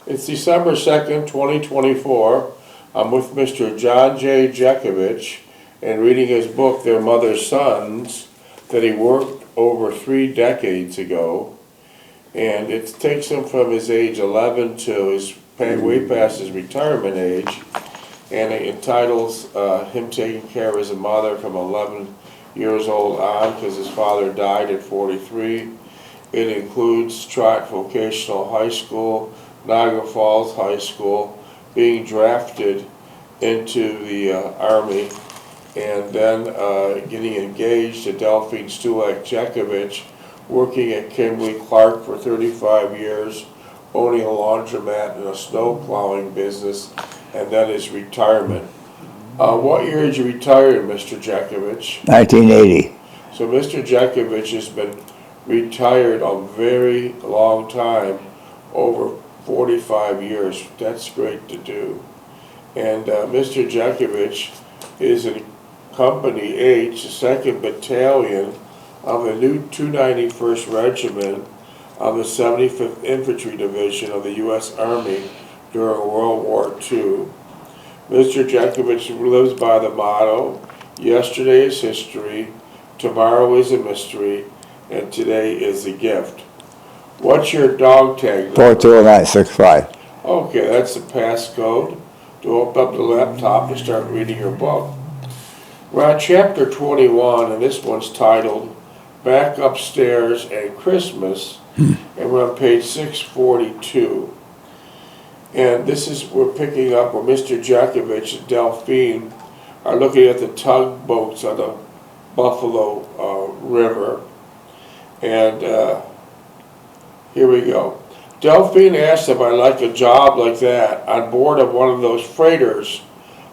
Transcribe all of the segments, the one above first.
It's December 2nd, 2024. I'm with Mr. John Jeckovich and reading his book, Their Mother's Sons, that he worked over 3 decades ago. And it takes him from his age 11 to his way past his retirement age. And it entitles him taking care of his mother from 11 years old on because his father died at 43. It includes Trot Vocational High School, Niagara Falls High School, being drafted into the Army, and then getting engaged to Delphine Stulak Jeckovich, working at Kimberly-Clark for 35 years, owning a laundromat and a snow plowing business, and then his retirement. What year did you retire, Mr. Jeckovich? 1980. So Mr. Jeckovich has been retired a very long time, over 45 years. That's great to do. And Mr. Jeckovich is in Company H, the 2nd Battalion of the new 291st Regiment of the 75th Infantry Division of the U.S. Army during World War II. Mr. Jeckovich lives by the motto, yesterday is history, tomorrow is a mystery, and today is a gift. What's your dog tag number? 42965. Okay, that's the passcode to open up the laptop and start reading your book. We're on chapter 21, and this one's titled Back Upstairs and Christmas, and we're on page 642. And this is, we're picking up where Mr. Jeckovich and Delphine are looking at the tugboats on the Buffalo River. And here we go. Delphine asked if I'd like a job like that on board of one of those freighters,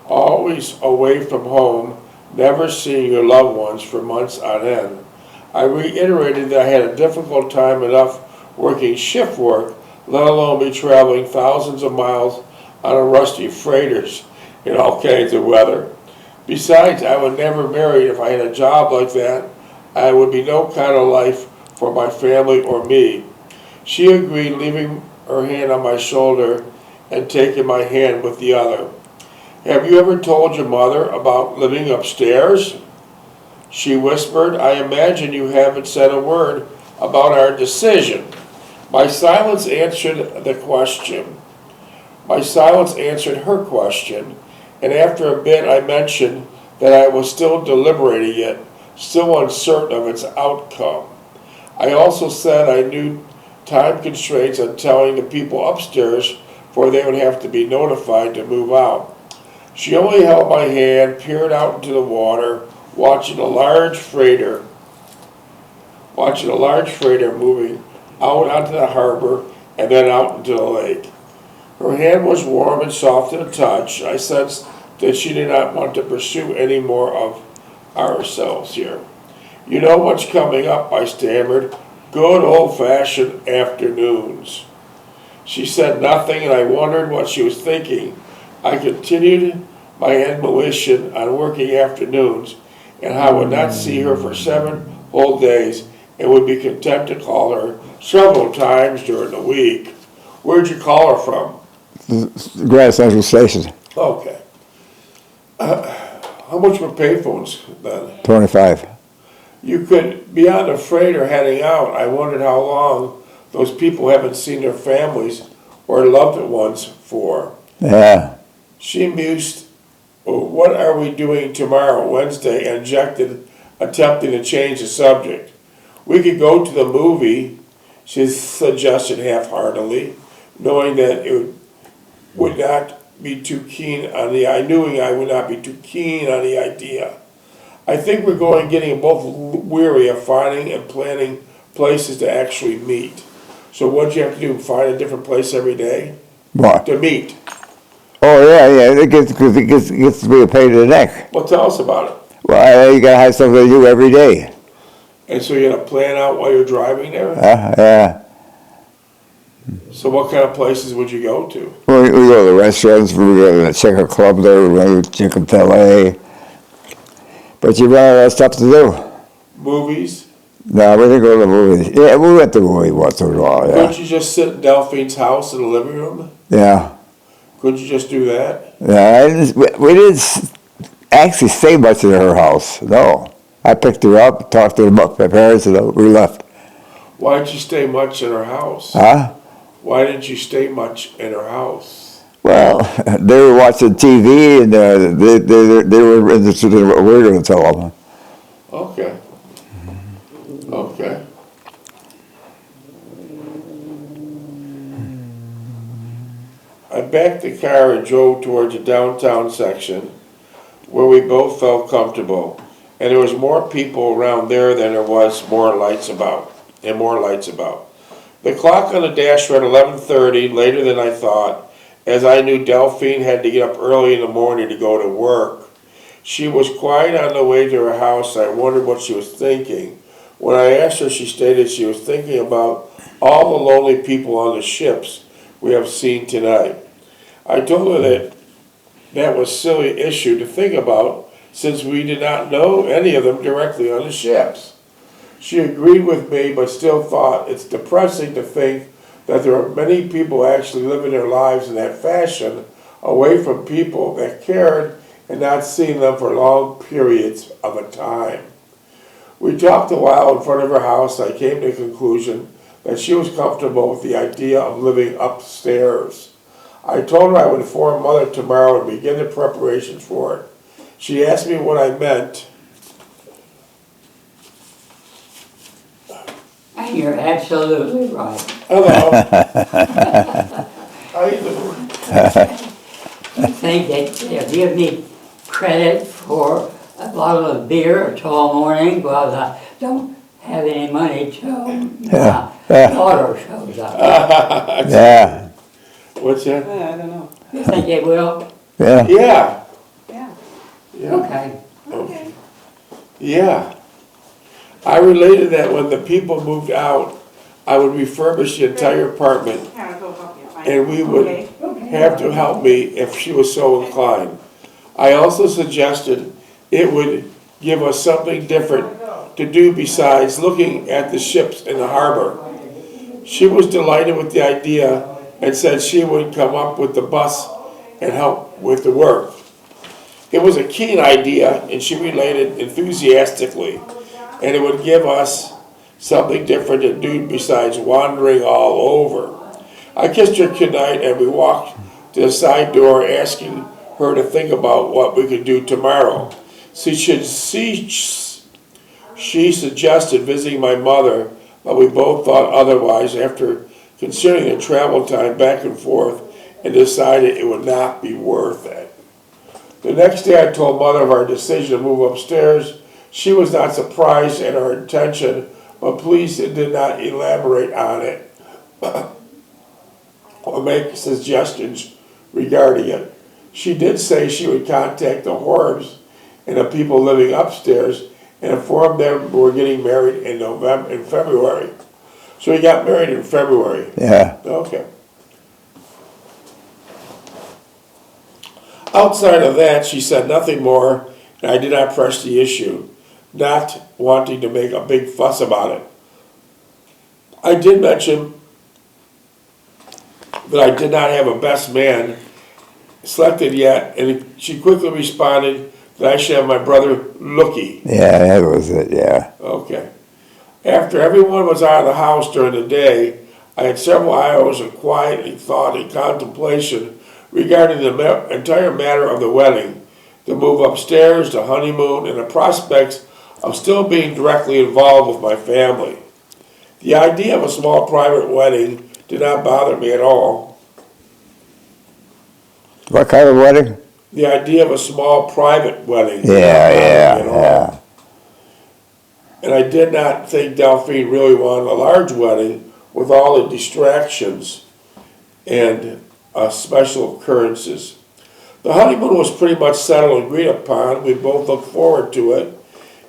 always away from home, never seeing your loved ones for months on end. I reiterated that I had a difficult time enough working shift work, let alone be traveling thousands of miles on a rusty freighters in all kinds of weather. Besides, I would never marry if I had a job like that. I would be no kind of life for my family or me. She agreed, leaving her hand on my shoulder and taking my hand with the other. Have you ever told your mother about living upstairs? She whispered. I imagine you haven't said a word about our decision. My silence answered the question. My silence answered her question, and after a bit I mentioned that I was still deliberating it, still uncertain of its outcome. I also said I knew time constraints on telling the people upstairs, for they would have to be notified to move out. She only held my hand, peered out into the water, watching a large freighter moving out onto the harbor and then out into the lake. Her hand was warm and soft to the touch. I sensed that she did not want to pursue any more of ourselves here. You know what's coming up, I stammered. Good old-fashioned afternoons. She said nothing, and I wondered what she was thinking. I continued my admonition on working afternoons, and I would not see her for 7 whole days, and would be content to call her several times during the week. Where'd you call her from? Grand Central Station. Okay. How much were payphones then? 25. You could be on the freighter heading out. I wondered how long those people haven't seen their families or loved ones for. Yeah. She mused, what are we doing tomorrow, Wednesday, and objected, attempting to change the subject. We could go to the movie, she suggested half-heartedly, knowing that it would not be too keen on the, knowing I would not be too keen on the idea. I think we're getting both weary of finding and planning places to actually meet. So what do you have to do, find a different place every day? What? To meet. Oh, yeah, it gets to be a pain in the neck. Well, tell us about it. Well, you got to have something to do every day. And so you got to plan out while you're driving there? Yeah. So what kind of places would you go to? We go to the restaurants, we go to the chicken club there, we go to chicken filet. But you run out of stuff to do. Movies? No, we didn't go to the movies. Yeah, we went to the movie once in a while, yeah. Couldn't you just sit in Delphine's house in the living room? Yeah. Couldn't you just do that? Yeah, we didn't actually stay much in her house, no. I picked her up, talked to my parents, and we left. Why didn't you stay much in her house? Huh? Why didn't you stay much in her house? Well, they were watching TV, and they were interested in what we were going to tell them. Okay. Okay. I backed the car and drove towards the downtown section where we both felt comfortable, and there was more people around there than there was more lights about. The clock on the dash read 11:30, later than I thought, as I knew Delphine had to get up early in the morning to go to work. She was quiet on the way to her house. I wondered what she was thinking. When I asked her, she stated she was thinking about all the lonely people on the ships we have seen tonight. I told her that was a silly issue to think about since we did not know any of them directly on the ships. She agreed with me but still thought it's depressing to think that there are many people actually living their lives in that fashion, away from people that cared and not seeing them for long periods of a time. We talked a while in front of her house. I came to the conclusion that she was comfortable with the idea of living upstairs. I told her I would inform Mother tomorrow and begin the preparations for it. She asked me what I meant. And you're absolutely right. Hello. How you doing? You think that they'll give me credit for a bottle of beer tomorrow morning because I don't have any money till my daughter shows up. Yeah. What's that? I don't know. You think they will? Yeah. Yeah. Yeah. Yeah. Okay. Okay. Yeah. I related that when the people moved out, I would refurbish the entire apartment and we would have to help me if she was so inclined. I also suggested it would give us something different to do besides looking at the ships in the harbor. She was delighted with the idea and said she would come up with the bus and help with the work. It was a keen idea and she related enthusiastically, and it would give us something different to do besides wandering all over. I kissed her goodnight and we walked to the side door asking her to think about what we could do tomorrow. She suggested visiting my mother, but we both thought otherwise after considering the travel time back and forth and decided it would not be worth it. The next day I told Mother of our decision to move upstairs. She was not surprised at our intention, but pleased it did not elaborate on it or make suggestions regarding it. She did say she would contact the Horbs and the people living upstairs and inform them we're getting married in February. So we got married in February. Yeah. Okay. Outside of that, she said nothing more, and I did not press the issue, not wanting to make a big fuss about it. I did mention that I did not have a best man selected yet, and she quickly responded that I should have my brother Lookie. Yeah, that was it, yeah. Okay. After everyone was out of the house during the day, I had several hours of quiet thought and contemplation regarding the entire matter of the wedding, the move upstairs, the honeymoon, and the prospects of still being directly involved with my family. The idea of a small private wedding did not bother me at all. What kind of wedding? The idea of a small private wedding did Yeah, not bother me at all. yeah. And I did not think Delphine really wanted a large wedding with all the distractions and special occurrences. The honeymoon was pretty much settled and agreed upon. We both looked forward to it.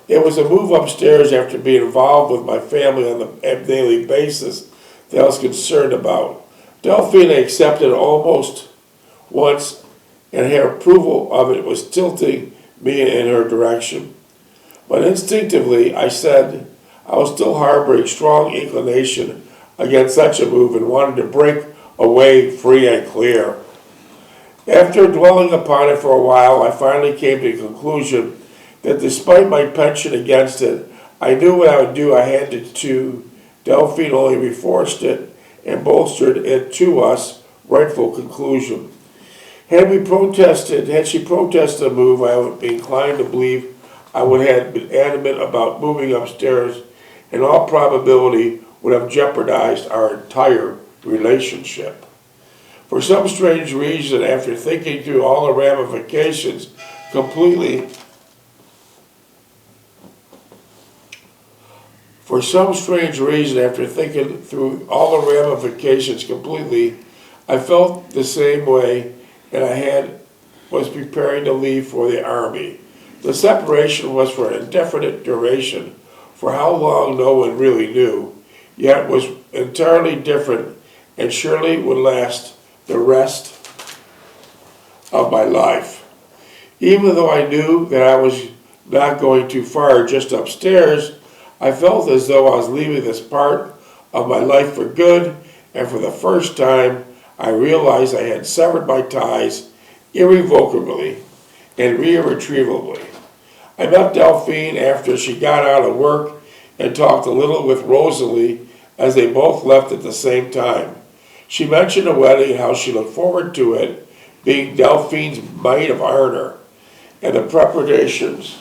It was a move upstairs after being involved with my family on a daily basis that I was concerned about. Delphine accepted almost once, and her approval of it was tilting me in her direction. But instinctively, I said I was still harboring strong inclination against such a move and wanted to break away free and clear. After dwelling upon it for a while, I finally came to the conclusion that despite my penchant against it, I knew what I would do. I had to. Delphine only reinforced it and bolstered it to us rightful conclusion. Had she protested the move, I would be inclined to believe I would have been adamant about moving upstairs, in all probability would have jeopardized our entire relationship. For some strange reason, after thinking through all the ramifications completely, I felt the same way, and was preparing to leave for the army. The separation was for an indefinite duration, for how long no one really knew, yet was entirely different and surely would last the rest of my life. Even though I knew that I was not going too far just upstairs, I felt as though I was leaving this part of my life for good, and for the first time I realized I had severed my ties irrevocably and irretrievably. I met Delphine after she got out of work and talked a little with Rosalie as they both left at the same time. She mentioned the wedding and how she looked forward to it, being Delphine's maid of honor, and the preparations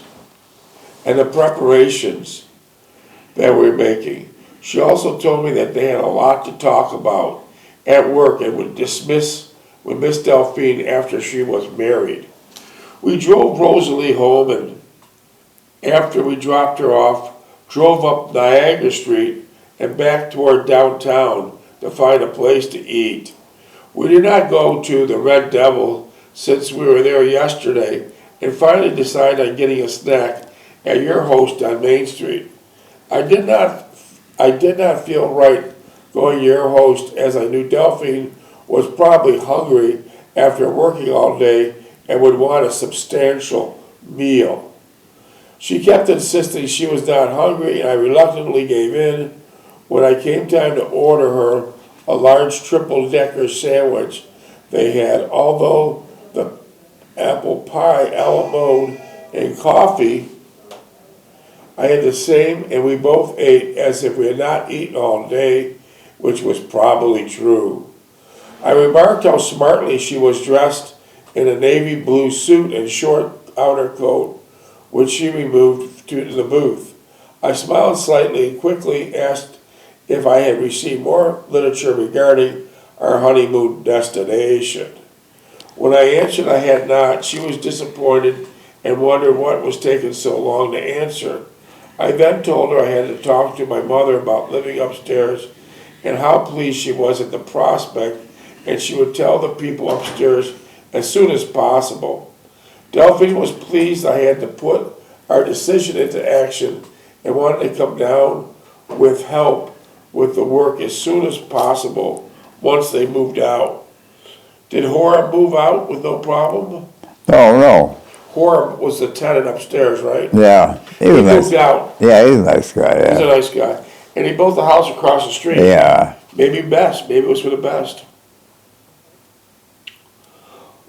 that we're making. She also told me that they had a lot to talk about at work and would miss Delphine after she was married. We drove Rosalie home, and after we dropped her off, drove up Niagara Street and back toward downtown to find a place to eat. We did not go to the Red Devil since we were there yesterday, and finally decided on getting a snack at your host on Main Street. I did not feel right going to your host, as I knew Delphine was probably hungry after working all day and would want a substantial meal. She kept insisting she was not hungry, and I reluctantly gave in. When I came time to order her a large triple-decker sandwich, they had, although the apple pie, a la mode, and coffee, I had the same, and we both ate as if we had not eaten all day, which was probably true. I remarked how smartly she was dressed in a navy blue suit and short outer coat, which she removed to the booth. I smiled slightly and quickly asked if I had received more literature regarding our honeymoon destination. When I answered I had not, she was disappointed and wondered what was taking so long to answer. I then told her I had to talk to my mother about living upstairs and how pleased she was at the prospect, and she would tell the people upstairs as soon as possible. Delphine was pleased I had to put our decision into action and wanted to come down with help with the work as soon as possible once they moved out. Did Horeb move out with no problem? No. Horeb was the tenant upstairs, right? Yeah. He moved out. Yeah, he's a nice guy, yeah. He's a nice guy. And he built a house across the street. Yeah. Maybe it was for the best.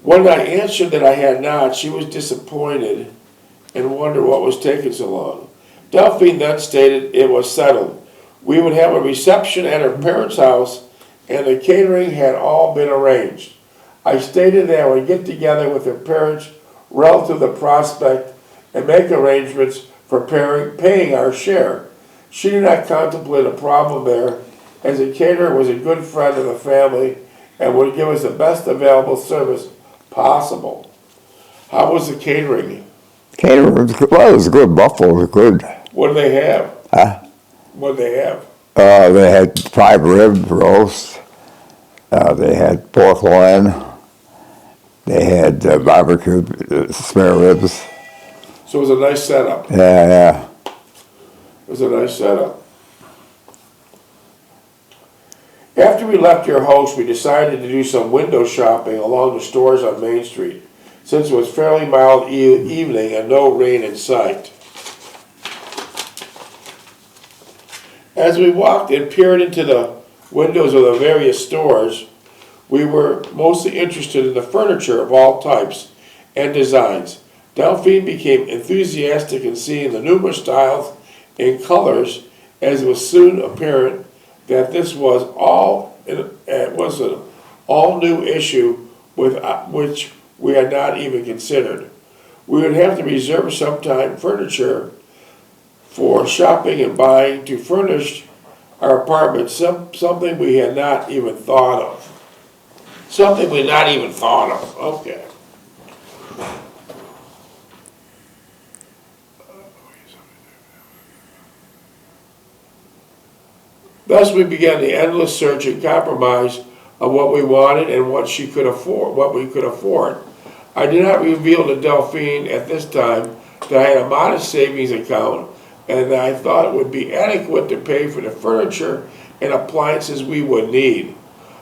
When I answered that I had not, she was disappointed and wondered what was taking so long. Delphine then stated it was settled. We would have a reception at her parents' house, and the catering had all been arranged. I stated that I would get together with her parents relative to the prospect and make arrangements for paying our share. She did not contemplate a problem there, as the caterer was a good friend of the family and would give us the best available service possible. How was the catering? Catering was good. Well, it was good. Buffalo was good. What did they have? Huh? What did they have? They had 5 rib roast. They had pork loin. They had barbecue spare ribs. So it was a nice setup. Yeah. It was a nice setup. After we left your host, we decided to do some window shopping along the stores on Main Street, since it was fairly mild evening and no rain in sight. As we walked and peered into the windows of the various stores, we were mostly interested in the furniture of all types and designs. Delphine became enthusiastic in seeing the numerous styles and colors, as it was soon apparent that this was an all-new issue with which we had not even considered. We would have to reserve some time furniture for shopping and buying to furnish our apartment, something we had not even thought of. Something we not even thought of, okay. Thus we began the endless search and compromise of what we wanted and what we could afford. I did not reveal to Delphine at this time that I had a modest savings account and that I thought it would be adequate to pay for the furniture and appliances we would need.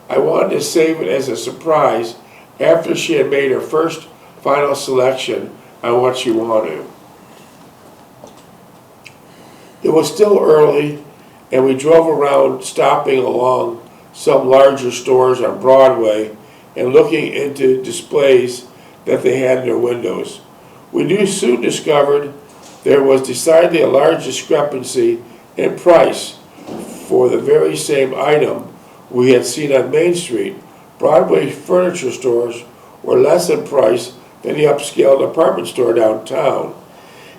I wanted to save it as a surprise after she had made her first final selection on what she wanted. It was still early, and we drove around, stopping along some larger stores on Broadway and looking into displays that they had in their windows. We soon discovered there was decidedly a large discrepancy in price for the very same item we had seen on Main Street. Broadway furniture stores were less in price than the upscale department store downtown.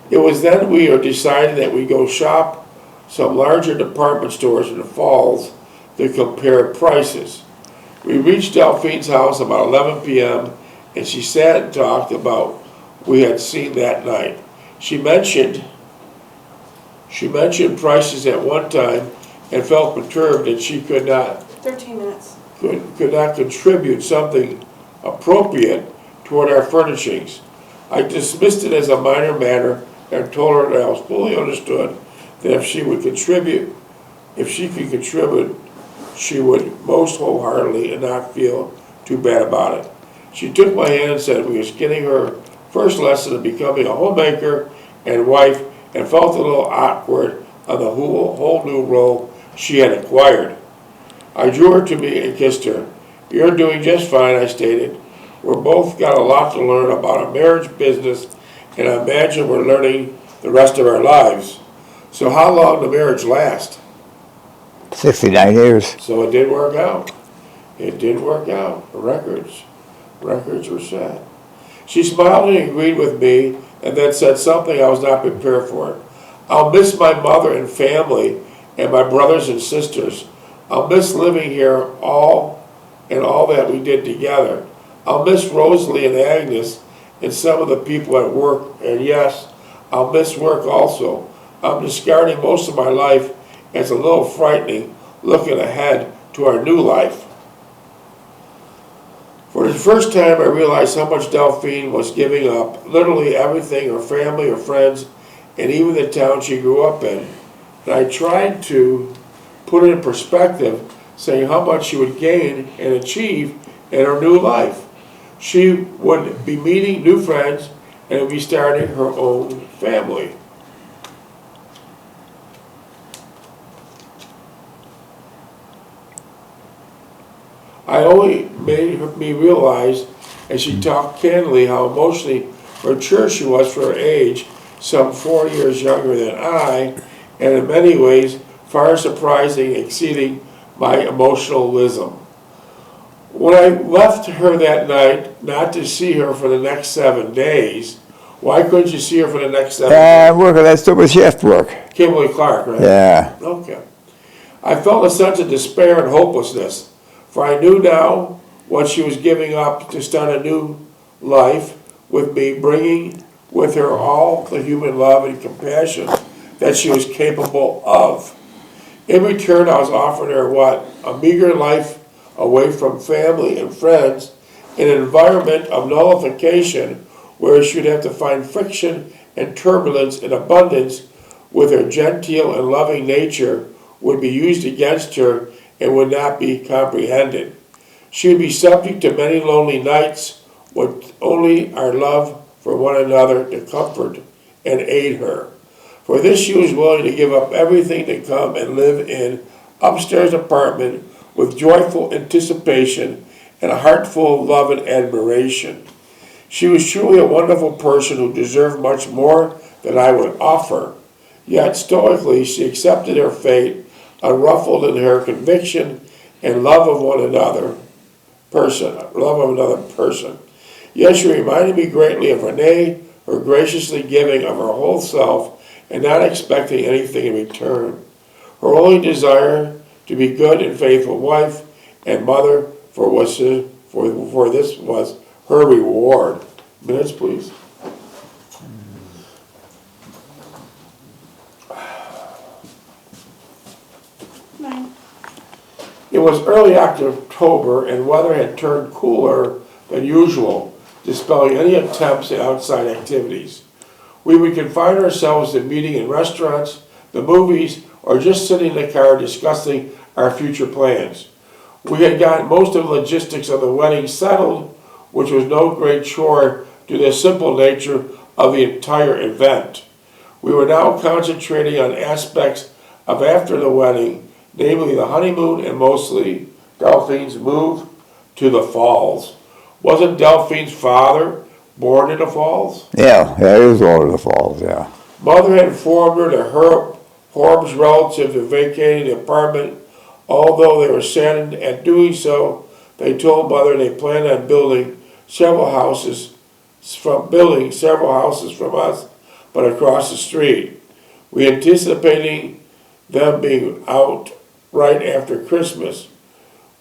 It was then we decided that we go shop some larger department stores in the Falls to compare prices. We reached Delphine's house about 11 p.m. and she sat and talked about what we had seen that night. She mentioned prices at one time and felt perturbed that she could not 13 minutes. could not contribute something appropriate toward our furnishings. I dismissed it as a minor matter and told her that I was fully understood that if she could contribute, she would most wholeheartedly and not feel too bad about it. She took my hand and said we was getting her first lesson in becoming a homemaker and wife, and felt a little awkward on the whole new role she had acquired. I drew her to me and kissed her. "You're doing just fine," I stated. "We're both got a lot to learn about a marriage business, and I imagine we're learning the rest of our lives. So how long did the marriage last?" 69 years. So it did work out. It did work out. The records were set. She smiled and agreed with me, and then said something I was not prepared for. "I'll miss my mother and family and my brothers and sisters. I'll miss living here all that we did together. I'll miss Rosalie and Agnes and some of the people at work, and yes, I'll miss work also. I'm discarding most of my life. It's a little frightening looking ahead to our new life." For the first time, I realized how much Delphine was giving up, literally everything, her family, her friends, and even the town she grew up in. And I tried to put it in perspective, saying how much she would gain and achieve in her new life. She would be meeting new friends and would be starting her own family. I only made me realize, as she talked candidly, how emotionally mature she was for her age, some 4 years younger than I, and in many ways far surprising, exceeding my emotionalism. When I left her that night, not to see her for the next 7 days, why couldn't you see her for the next 7 days? Working that stupid shift work. Kimberly Clark, right? Yeah. Okay. I felt a sense of despair and hopelessness, for I knew now what she was giving up to start a new life with me, bringing with her all the human love and compassion that she was capable of. In return, I was offering her what? A meager life away from family and friends in an environment of nullification where she would have to find friction and turbulence in abundance with her genteel and loving nature would be used against her and would not be comprehended. She would be subject to many lonely nights with only our love for one another to comfort and aid her. For this she was willing to give up everything to come and live in upstairs apartment with joyful anticipation and a heart full of love and admiration. She was truly a wonderful person who deserved much more than I would offer. Yet stoically she accepted her fate, unruffled in her conviction and love of another person. Yes, she reminded me greatly of Renee, her graciously giving of her whole self and not expecting anything in return. Her only desire to be good and faithful wife and mother for this was her reward. Minutes, please. It was early October and weather had turned cooler than usual, dispelling any attempts at outside activities. We would confine ourselves to meeting in restaurants, the movies, or just sitting in the car discussing our future plans. We had gotten most of the logistics of the wedding settled, which was no great chore due to the simple nature of the entire event. We were now concentrating on aspects of after the wedding, namely the honeymoon and mostly Delphine's move to the Falls. Wasn't Delphine's father born in the Falls? Yeah, he was born in the Falls, yeah. Mother had informed her that Horb's relatives had vacated the apartment. Although they were saddened at doing so, they told Mother they planned on building several houses from us, but across the street. We anticipating them being out right after Christmas.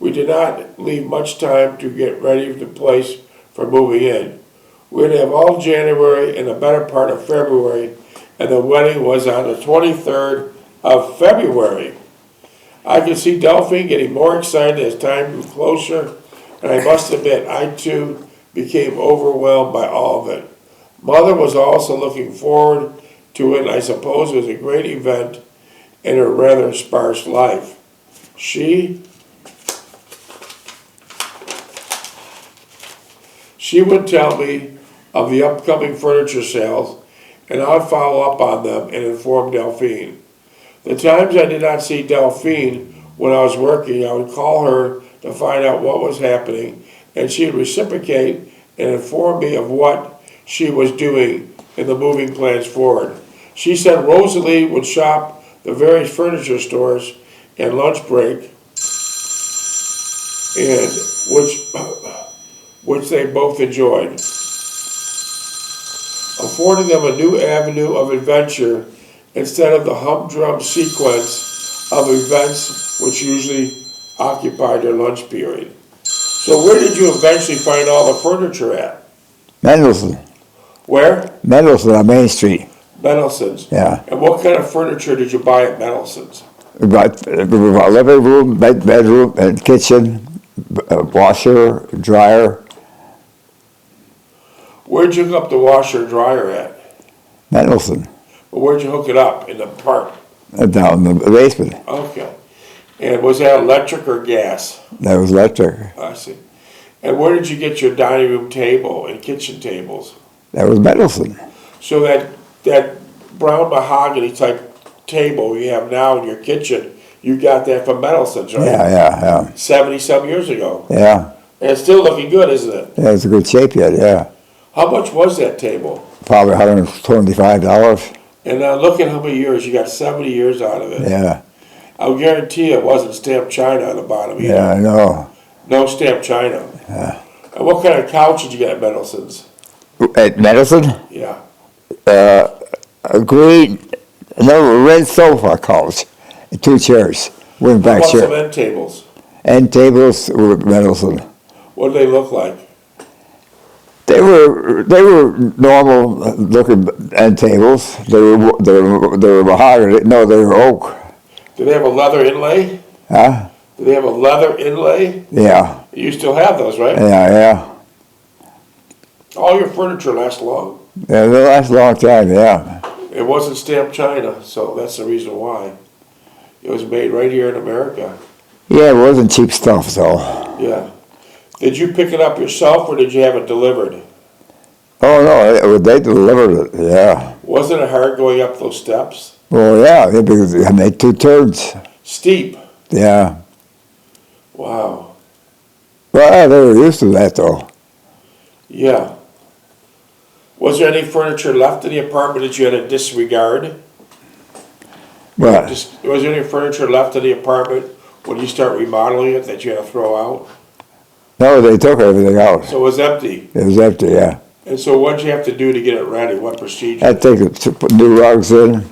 We did not leave much time to get ready the place for moving in. We'd have all January and the better part of February, and the wedding was on the 23rd of February. I could see Delphine getting more excited as time grew closer, and I must admit, I too became overwhelmed by all of it. Mother was also looking forward to it, and I suppose it was a great event in her rather sparse life. She would tell me of the upcoming furniture sales, and I would follow up on them and inform Delphine. The times I did not see Delphine when I was working, I would call her to find out what was happening, and she would reciprocate and inform me of what she was doing in the moving plans forward. She said Rosalie would shop the various furniture stores and lunch break, and which they both enjoyed, affording them a new avenue of adventure instead of the humdrum sequence of events which usually occupied their lunch period. So where did you eventually find all the furniture at? Mendelssohn. Where? Mendelssohn on Main Street. Mendelssohn's. Yeah. And what kind of furniture did you buy at Mendelssohn's? We bought a living room, bedroom, and kitchen, a washer, dryer. Where'd you hook up the washer and dryer at? Mendelssohn. But where'd you hook it up? In the park? Down in the basement. Okay. And was that electric or gas? That was electric. I see. And where did you get your dining room table and kitchen tables? That was Mendelssohn. So that brown mahogany type table you have now in your kitchen, you got that from Mendelssohn's, right? Yeah. 70-some years ago. Yeah. And it's still looking good, isn't it? Yeah, it's a good shape yet, yeah. How much was that table? Probably $125. And look at how many years. You got 70 years out of it. Yeah. I'll guarantee it wasn't stamped china on the bottom either. Yeah, I know. No stamped china. Yeah. And what kind of couch did you get at Mendelssohn's? At Mendelssohn? Yeah. A green, red sofa couch, and 2 chairs, wooden How back about some chair. end tables? End tables were Mendelssohn. What did they look like? They were normal looking end tables. They were mahogany. No, they were oak. Did they have a leather inlay? Huh? Did they have a leather inlay? Yeah. You still have those, right? Yeah. All your furniture lasts long. Yeah, they last a long time, yeah. It wasn't stamped china, so that's the reason why. It was made right here in America. Yeah, it wasn't cheap stuff, so. Yeah. Did you pick it up yourself or did you have it delivered? Oh, no, they delivered it, yeah. Wasn't it hard going up those steps? Well, yeah, because I made 2 turns. Steep. Yeah. Wow. Well, they were used to that, though. Yeah. Was there any furniture left in the apartment that you had to disregard? But Was there any furniture left in the apartment when you start remodeling it that you had to throw out? no, they took everything out. So it was empty. It was empty, yeah. And so what did you have to do to get it ready? What procedure? I take it to put new rugs in,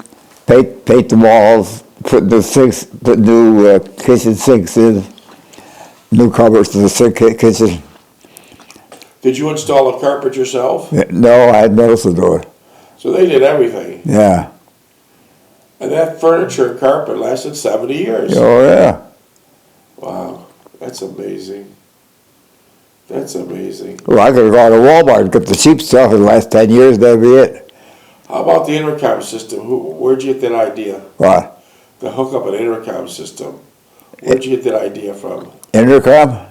paint the walls, put new kitchen sinks in, new cupboards to the kitchen. Did you install the carpet yourself? No, I had noticed to do it. So they did everything. Yeah. And that furniture and carpet lasted 70 years. Oh, yeah. Wow, that's amazing. That's amazing. Well, I could have gone to Walmart and got the cheap stuff in the last 10 years, that'd be it. How about the intercom system? Where'd you get that idea? What? To hook up an intercom system. Where'd you get that idea from? Intercom?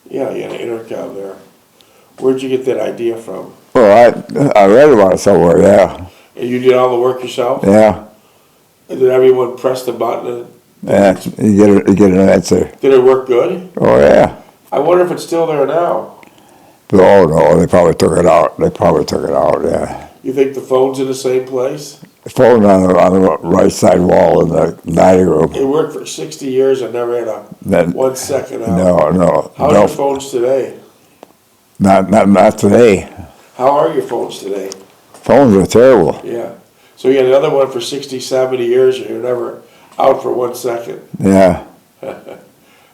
Yeah, you had an intercom there. Where'd you get that idea from? Well, I read about it somewhere, yeah. And you did all the work yourself? Yeah. And did everyone press the button? Yeah, you get an answer. Did it work good? Oh, yeah. I wonder if it's still there now. Oh, no, they probably took it out. Yeah. You think the phone's in the same place? The phone on the right side wall in the dining room. It worked for 60 years and never had a Then, 1 second out. no. How's your phones today? Not today. How are your phones today? Phones are terrible. Yeah. So you had another one for 60, 70 years and you're never out for 1 second. Yeah.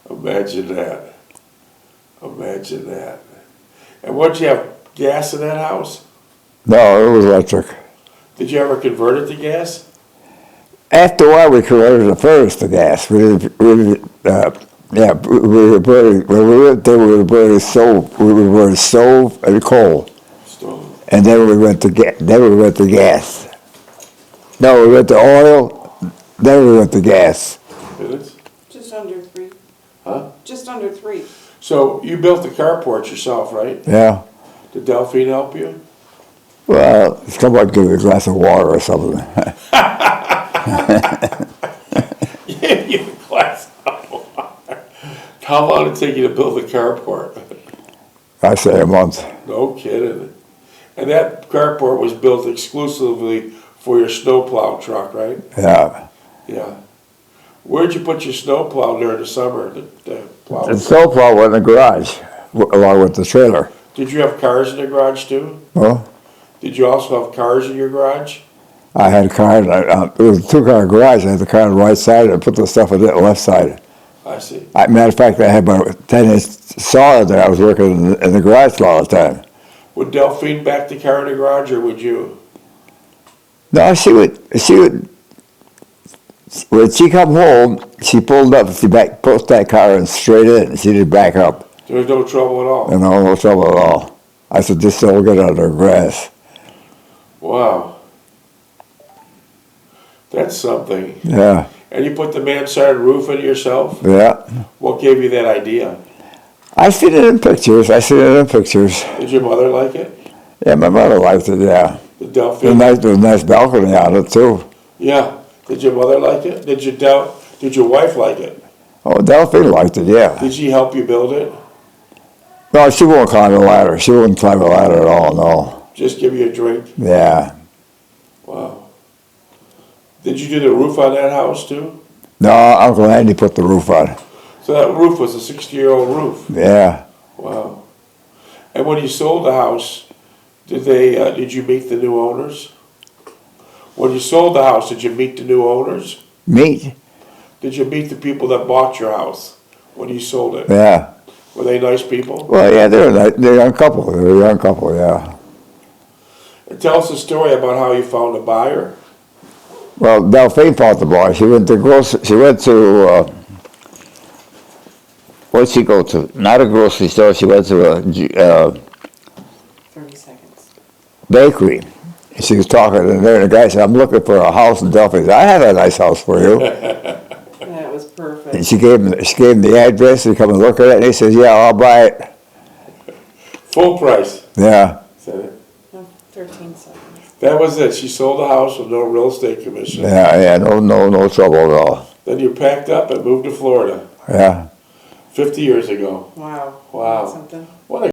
Imagine that. Imagine that. And what'd you have, gas in that house? No, it was electric. Did you ever convert it to gas? After a while, we converted the furnace to gas. We were burning, when we went there, we were burning stove and coal. Stove. And then we went to gas. No, we went to oil, then we went to gas. Minutes? Just under 3. Huh? Just under 3. So you built the carport yourself, right? Yeah. Did Delphine help you? Well, someone give me a glass of water or something. Yeah, you have a glass of water. How long did it take you to build the carport? I say a month. No kidding. And that carport was built exclusively for your snowplow truck, right? Yeah. Yeah. Where'd you put your snowplow during the summer? The plow? The snowplow went in the garage, along with the trailer. Did you have cars in the garage too? Well, Did you also have cars in your garage? I had a car, it was a 2-car garage. I had the car on the right side and I put the stuff on the left side. I see. Matter of fact, I had my 10-inch saw in there. I was working in the garage all the time. Would Delphine back the car in the garage or would you? No, she would, when she come home, she pulled up, pushed that car in straight in. She didn't back up. There was no trouble at all? And no trouble at all. I said, just don't get under grass. Wow. That's something. Yeah, And you put the mansard roof in yourself? yeah. What gave you that idea? I seen it in pictures. Did your mother like it? Yeah, my mother liked it, yeah. Did There Delphine? was a nice balcony on it, too. Yeah. Did your mother like it? Did your wife like it? Oh, Delphine liked it, yeah. Did she help you build it? No, she won't climb a ladder. She wouldn't climb a ladder at all, no. Just give you a drink? Yeah. Wow. Did you do the roof on that house too? No, Uncle Andy put the roof on. So that roof was a 60-year-old roof? Yeah. Wow. And when you sold the house, did you meet the new owners? When you sold the house, did you meet the new owners? Meat? Did you meet the people that bought your house when you sold it? Yeah. Were they nice people? Well, yeah, they're a young couple. They're a young couple, yeah. And tell us a story about how you found a buyer. Well, Delphine found the boy. She went to where'd she go to? Not a grocery store. She went to a 30 seconds. bakery. And she was talking, and there the guy said, "I'm looking for a house in Delphine." Said, "I have a nice house for you." That was perfect. And she gave him the address. He come and look at it, and he says, "Yeah, I'll buy it." Full price. Yeah. Said it. No, 13 seconds. That was it. She sold the house with no real estate commission. Yeah, no trouble at all. Then you packed up and moved to Florida Yeah. 50 years ago. Wow. Wow. That's something. What a